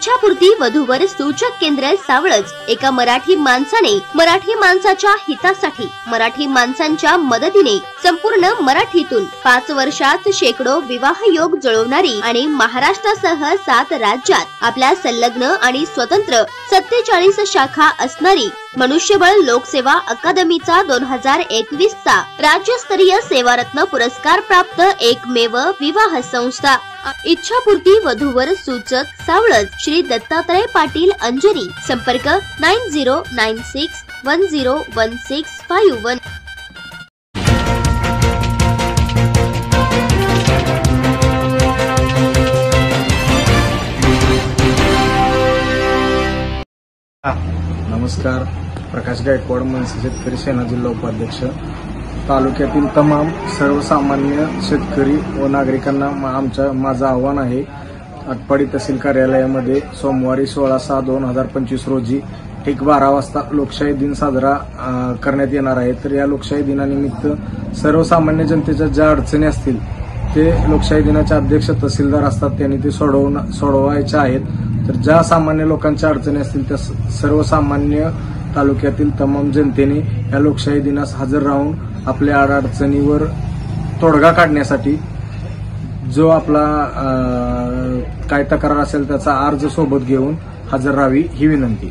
इच्छापूर्ती वधूवर सूचक केंद्र सावळज। एका मराठी माणसाने मराठी माणसाच्या हितासाठी मराठी माणसांच्या मदतीने संपूर्ण मराठीतून 5 वर्षात शेकडो विवाह योग जुळवणारी आणि महाराष्ट्रासह 7 राज्यात आपल्या संलग्न आणि स्वतंत्र 47 शाखा असणारी मनुष्यबळ लोकसेवा अकादमीचा 2021 चा राज्यस्तरीय सेवारत्न पुरस्कार प्राप्त एकमेव विवाह संस्था इच्छापूर्ती वधूवर सूचक सावळज श्री दत्तात्रय पाटील अंजनी। संपर्क 9096101651। नमस्कार, प्रकाश गायकवाड, मनसे शेतकरी सेना जिल्हा उपाध्यक्ष। तालुक्यातील तमाम सर्वसामान्य शेतकरी व नागरिकांना माझं आव्हान आहे। आटपाडी तहसील कार्यालयामध्ये सोमवारी 16/6/2025 रोजी ठीक 12 वाजता लोकशाही दिन साजरा करण्यात येणार आहे। तर या लोकशाही दिनानिमित्त सर्वसामान्य जनतेच्या ज्या अडचणी असतील ते लोकशाही दिनाचे अध्यक्ष तहसीलदार असतात, त्यांनी ते सोडवायचे आहेत। तर ज्या सामान्य लोकांच्या अडचणी असतील त्या सर्वसामान्य तालुक्यातील तमाम जनतेने या लोकशाही दिनास हजर राहून आपल्या अडचणीवर तोडगा काढण्यासाठी जो आपला काय तक्रार असेल त्याचा अर्ज सोबत घेऊन हजर राहावी ही विनंती।